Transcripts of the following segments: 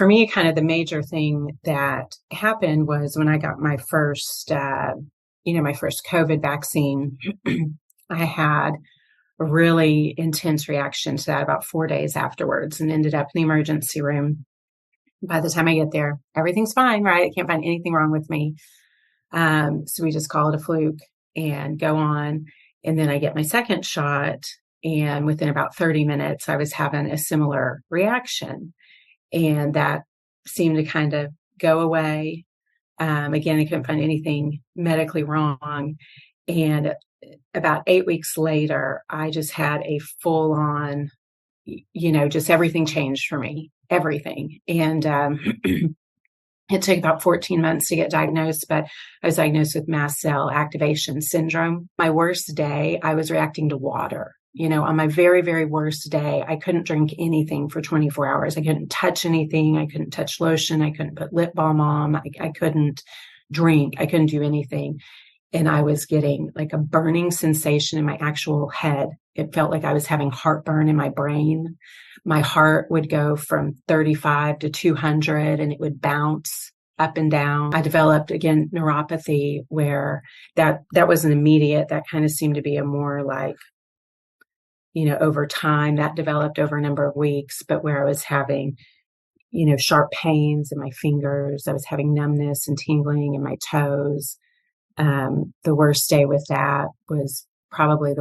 for me, kind of the major thing that happened was when I got my first, my first COVID vaccine, I had a really intense reaction to that about 4 days afterwards and ended up in the emergency room. By the time I get there, everything's fine, right? I can't find anything wrong with me. So we just call it a fluke and go on. And then I get my second shot. And within about 30 minutes, I was having a similar reaction. And that seemed to kind of go away. Again, I couldn't find anything medically wrong. And about 8 weeks later, I just had a full on, just everything changed for me, everything. And it took about 14 months to get diagnosed, but I was diagnosed with mast cell activation syndrome. My worst day, I was reacting to water. On my very, very worst day, I couldn't drink anything for 24 hours. I couldn't touch anything. I couldn't touch lotion. I couldn't put lip balm on. I couldn't drink. I couldn't do anything. And I was getting like a burning sensation in my actual head. It felt like I was having heartburn in my brain. My heart would go from 35 to 200 and it would bounce up and down. I developed, again, neuropathy where that wasn't immediate. That kind of seemed to be a more like, over time that developed over a number of weeks, but where I was having, sharp pains in my fingers. I was having numbness and tingling in my toes. The worst day with that was probably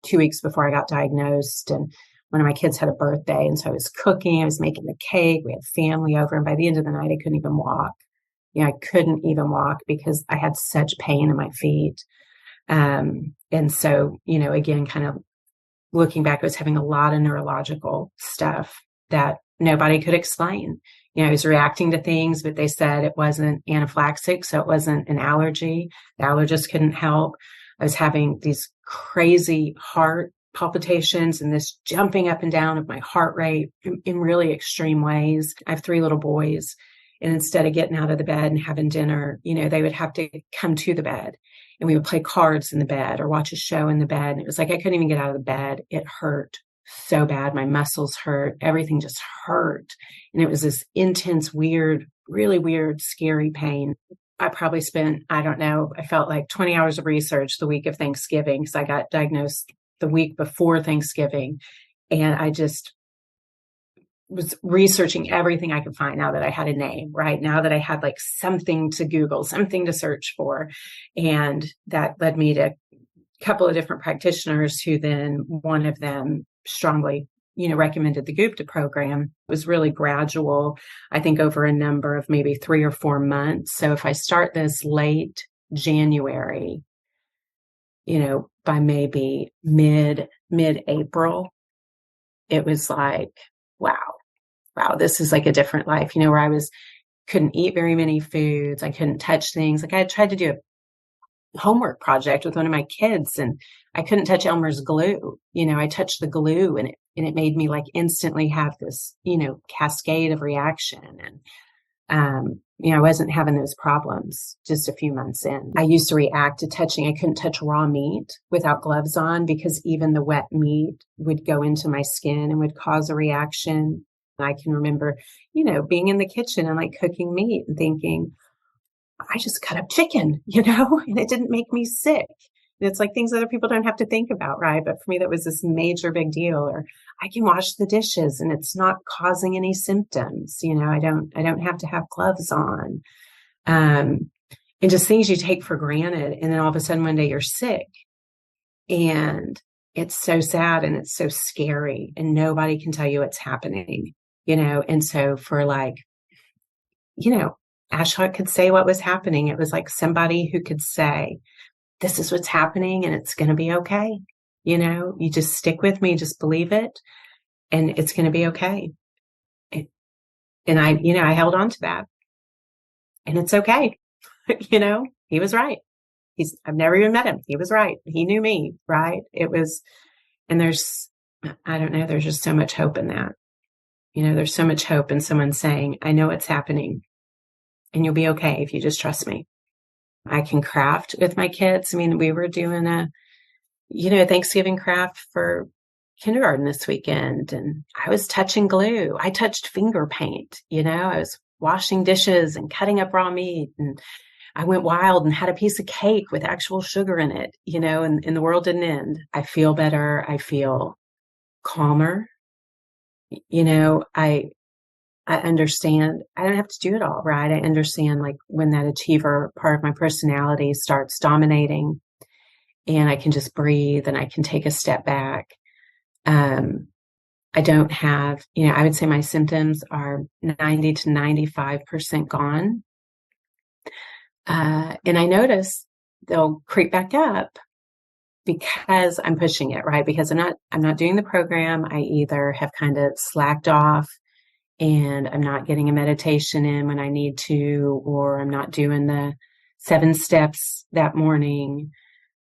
2 weeks before I got diagnosed. And one of my kids had a birthday. And so I was cooking, I was making the cake. We had family over. And by the end of the night, I couldn't even walk. I couldn't even walk because I had such pain in my feet. And so, again, kind of looking back, I was having a lot of neurological stuff that nobody could explain. I was reacting to things, but they said it wasn't anaphylaxis, so it wasn't an allergy. The allergist couldn't help. I was having these crazy heart palpitations and this jumping up and down of my heart rate in really extreme ways. I have 3 little boys, and instead of getting out of the bed and having dinner, they would have to come to the bed, and we would play cards in the bed or watch a show in the bed. And it was like I couldn't even get out of the bed. It hurt so bad. My muscles hurt. Everything just hurt. And it was this intense, weird, really weird, scary pain. I probably spent, I felt like 20 hours of research the week of Thanksgiving because I got diagnosed the week before Thanksgiving. And I just was researching everything I could find now that I had a name, right? Now that I had like something to Google, something to search for. And that led me to a couple of different practitioners who then one of them strongly, recommended the Gupta program. It was really gradual, I think over a number of maybe 3 or 4 months. So if I start this late January, by maybe mid-April, it was like, wow, this is like a different life, where I couldn't eat very many foods. I couldn't touch things. Like I had tried to do a homework project with one of my kids and I couldn't touch Elmer's glue. I touched the glue and it made me like instantly have this, cascade of reaction. And, I wasn't having those problems just a few months in. I used to react to touching. I couldn't touch raw meat without gloves on because even the wet meat would go into my skin and would cause a reaction. I can remember, being in the kitchen and like cooking meat and thinking, I just cut up chicken, and it didn't make me sick. And it's like things other people don't have to think about, right? But for me, that was this major big deal. Or I can wash the dishes and it's not causing any symptoms. I don't have to have gloves on. And just things you take for granted. And then all of a sudden one day you're sick and it's so sad and it's so scary and nobody can tell you what's happening, And so for like, Ashok could say what was happening. It was like somebody who could say, this is what's happening and it's going to be okay. You just stick with me, just believe it and it's going to be okay. And I held on to that and it's okay. He was right. I've never even met him. He was right. He knew me, right? And there's just so much hope in that. There's so much hope in someone saying, I know what's happening and you'll be okay if you just trust me. I can craft with my kids. I mean, we were doing a Thanksgiving craft for kindergarten this weekend, and I was touching glue. I touched finger paint, I was washing dishes and cutting up raw meat, and I went wild and had a piece of cake with actual sugar in it, and the world didn't end. I feel better. I feel calmer. I understand I don't have to do it all, right? I understand like when that achiever part of my personality starts dominating, and I can just breathe and I can take a step back. I don't have, I would say my symptoms are 90 to 95% gone. And I notice they'll creep back up because I'm pushing it, right? Because I'm not doing the program. I either have kind of slacked off and I'm not getting a meditation in when I need to, or I'm not doing the 7 steps that morning.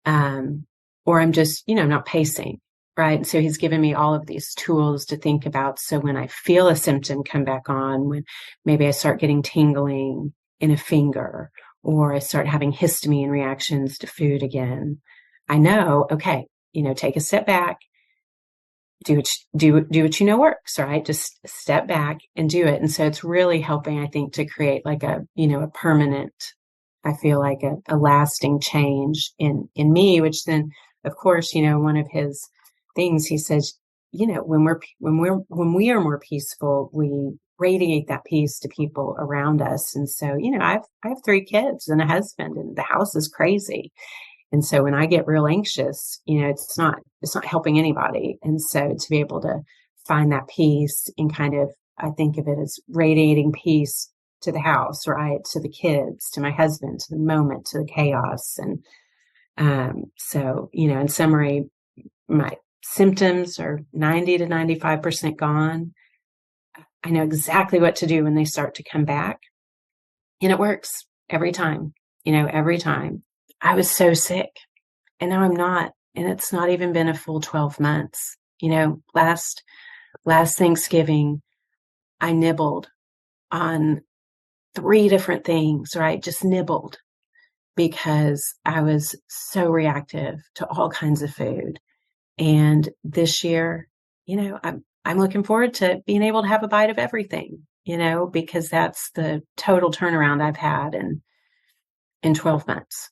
Or I'm just, I'm not pacing, right? And so he's given me all of these tools to think about. So when I feel a symptom come back on, when maybe I start getting tingling in a finger, or I start having histamine reactions to food again, I know, okay, take a step back, do what works, right? Just step back and do it. And so it's really helping, I think, to create like a permanent, I feel like a lasting change in me, which then, of course, one of his things, he says, when we are more peaceful, we radiate that peace to people around us. And so, I have 3 kids and a husband, and the house is crazy. And so when I get real anxious, it's not helping anybody. And so to be able to find that peace and kind of, I think of it as radiating peace to the house, right? To the kids, to my husband, to the moment, to the chaos. And so, in summary, my symptoms are 90 to 95% gone. I know exactly what to do when they start to come back. And it works every time, every time. I was so sick and now I'm not. And it's not even been a full 12 months. Last Thanksgiving, I nibbled on 3 different things, right? Just nibbled because I was so reactive to all kinds of food. And this year, I'm looking forward to being able to have a bite of everything, because that's the total turnaround I've had in 12 months.